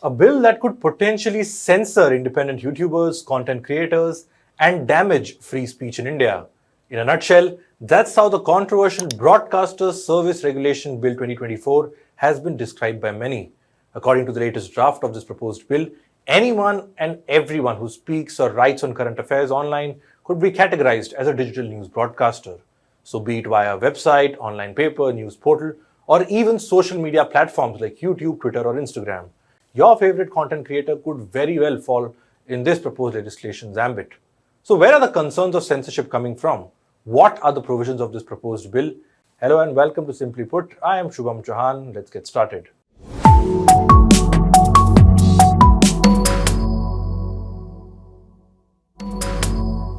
A bill that could potentially censor independent YouTubers, content creators, and damage free speech in India. In a nutshell, that's how the controversial Broadcasters Service Regulation Bill 2024 has been described by many. According to the latest draft of this proposed bill, anyone and everyone who speaks or writes on current affairs online could be categorized as a digital news broadcaster. So, be it via website, online paper, news portal, or even social media platforms like YouTube, Twitter, or Instagram, your favorite content creator could very well fall in this proposed legislation's ambit. So, where are the concerns of censorship coming from? What are the provisions of this proposed bill? Hello and welcome to Simply Put. I am Shubham Chohan. Let's get started.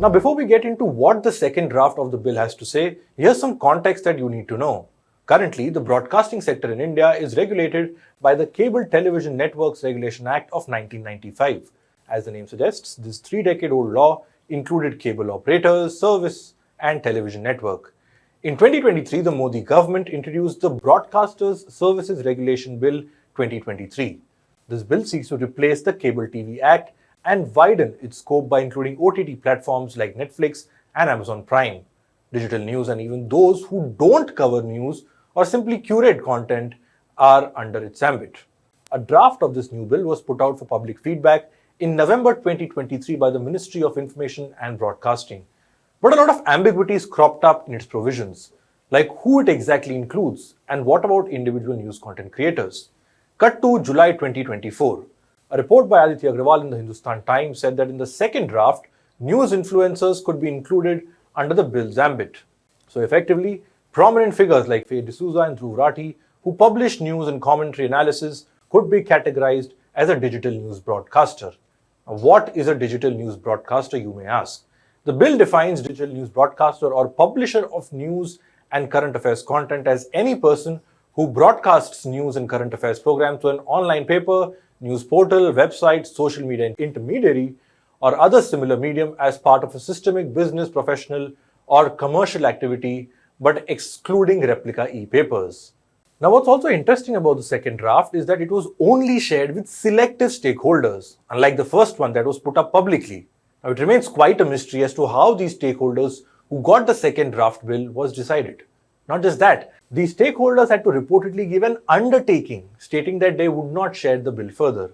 Now, before we get into what the second draft of the bill has to say, here's some context that you need to know. Currently, the broadcasting sector in India is regulated by the Cable Television Networks Regulation Act of 1995. As the name suggests, this 3-decade-old law included cable operators, service, and television network. In 2023, the Modi government introduced the Broadcasters Services Regulation Bill 2023. This bill seeks to replace the Cable TV Act and widen its scope by including OTT platforms like Netflix and Amazon Prime. Digital news and even those who don't cover news or simply curate content are under its ambit. A draft of this new bill was put out for public feedback in November 2023 by the Ministry of Information and Broadcasting. But a lot of ambiguities cropped up in its provisions, like who it exactly includes and what about individual news content creators. Cut to July 2024. A report by Aditya Agrawal in the Hindustan Times said that in the second draft, news influencers could be included under the bill's ambit. So effectively, prominent figures like Faye and Dhruv Rathee, who publish news and commentary analysis, could be categorized as a digital news broadcaster. Now, what is a digital news broadcaster, you may ask? The bill defines digital news broadcaster or publisher of news and current affairs content as any person who broadcasts news and current affairs programs to an online paper, news portal, website, social media intermediary, or other similar medium as part of a systemic business, professional, or commercial activity, but excluding replica e-papers. Now, what's also interesting about the second draft is that it was only shared with selective stakeholders, unlike the first one that was put up publicly. Now, it remains quite a mystery as to how these stakeholders who got the second draft bill was decided. Not just that, these stakeholders had to reportedly give an undertaking stating that they would not share the bill further.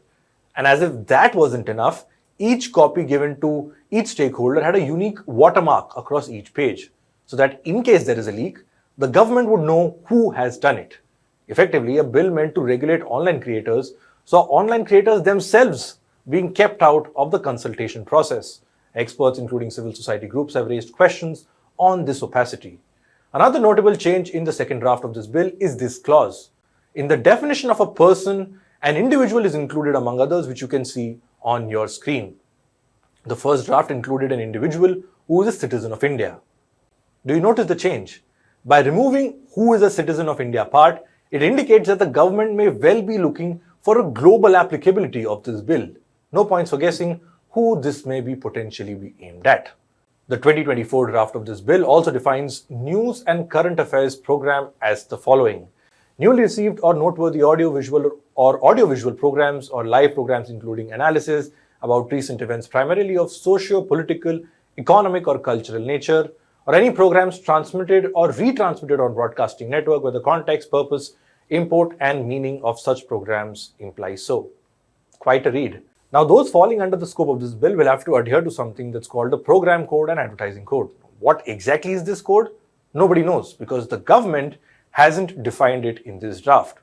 And as if that wasn't enough, each copy given to each stakeholder had a unique watermark across each page, so that in case there is a leak, the government would know who has done it. Effectively, a bill meant to regulate online creators saw online creators themselves being kept out of the consultation process. Experts, including civil society groups, have raised questions on this opacity. Another notable change in the second draft of this bill is this clause. In the definition of a person, an individual is included among others, which you can see on your screen. The first draft included an individual who is a citizen of India. Do you notice the change? By removing who is a citizen of India part, it indicates that the government may well be looking for a global applicability of this bill. No points for guessing who this may be potentially be aimed at. The 2024 draft of this bill also defines news and current affairs program as the following. Newly received or noteworthy audiovisual programs or live programs including analysis about recent events primarily of socio-political, economic or cultural nature, or any programs transmitted or retransmitted on broadcasting network where the context, purpose, import and meaning of such programs imply so. Quite a read. Now, those falling under the scope of this bill will have to adhere to something that's called the Program Code and Advertising Code. What exactly is this code? Nobody knows because the government hasn't defined it in this draft.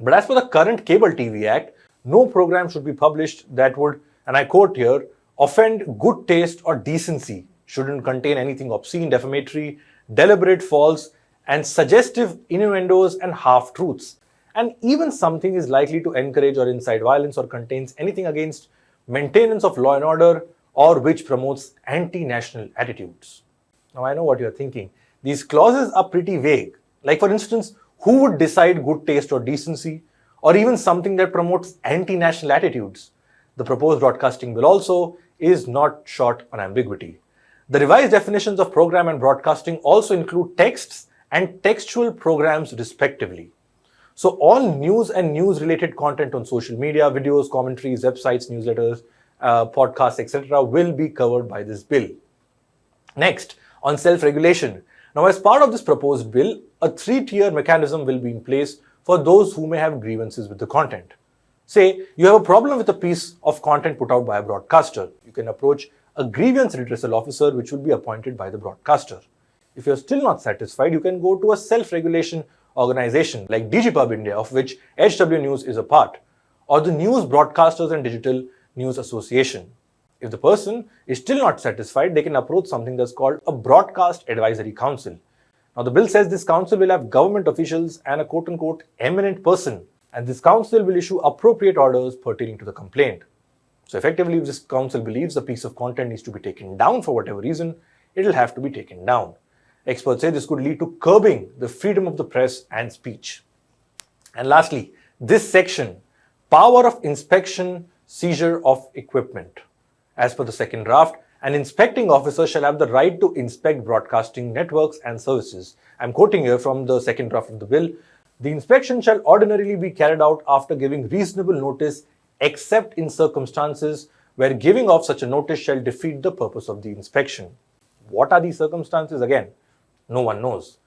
But as per the current Cable TV Act, no program should be published that would, and I quote here, offend good taste or decency, shouldn't contain anything obscene, defamatory, deliberate, false, and suggestive innuendos and half-truths. And even something is likely to encourage or incite violence or contains anything against maintenance of law and order or which promotes anti-national attitudes. Now, I know what you're thinking. These clauses are pretty vague. Like, for instance, who would decide good taste or decency, or even something that promotes anti-national attitudes? The proposed broadcasting bill also is not short on ambiguity. The revised definitions of program and broadcasting also include texts and textual programs respectively. So all news and news-related content on social media, videos, commentaries, websites, newsletters, podcasts, etc. will be covered by this bill. Next, on self-regulation. Now, as part of this proposed bill, a 3-tier mechanism will be in place for those who may have grievances with the content. Say, you have a problem with a piece of content put out by a broadcaster. You can approach a grievance redressal officer which will be appointed by the broadcaster. If you're still not satisfied, you can go to a self-regulation organization like DigiPub India, of which HW News is a part, or the News Broadcasters and Digital News Association. If the person is still not satisfied, they can approach something that's called a Broadcast Advisory Council. Now, the bill says this council will have government officials and a quote-unquote eminent person, and this council will issue appropriate orders pertaining to the complaint. So effectively, if this council believes a piece of content needs to be taken down for whatever reason, it will have to be taken down. Experts say this could lead to curbing the freedom of the press and speech. And lastly, this section, power of inspection, seizure of equipment. As per the second draft, an inspecting officer shall have the right to inspect broadcasting networks and services. I'm quoting here from the second draft of the bill. The inspection shall ordinarily be carried out after giving reasonable notice, except in circumstances where giving of such a notice shall defeat the purpose of the inspection. What are these circumstances? Again, no one knows.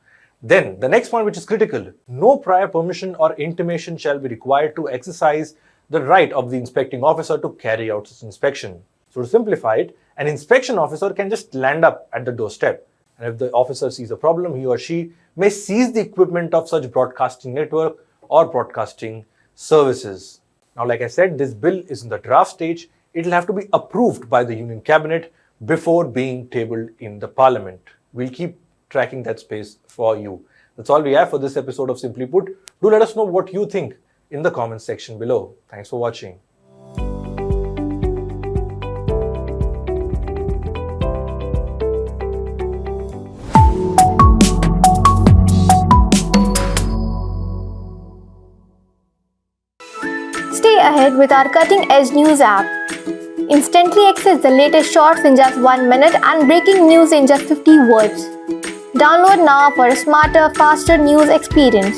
Then, the next point, which is critical, no prior permission or intimation shall be required to exercise the right of the inspecting officer to carry out such inspection. So to simplify it, an inspection officer can just land up at the doorstep, and if the officer sees a problem, he or she may seize the equipment of such broadcasting network or broadcasting services. Now, like I said, this bill is in the draft stage. It will have to be approved by the Union Cabinet before being tabled in the Parliament. We'll keep tracking that space for you. That's all we have for this episode of Simply Put. Do let us know what you think in the comments section below. Thanks for watching. Stay ahead with our cutting-edge news app. Instantly access the latest shorts in just 1 minute and breaking news in just 50 words. Download now for a smarter, faster news experience.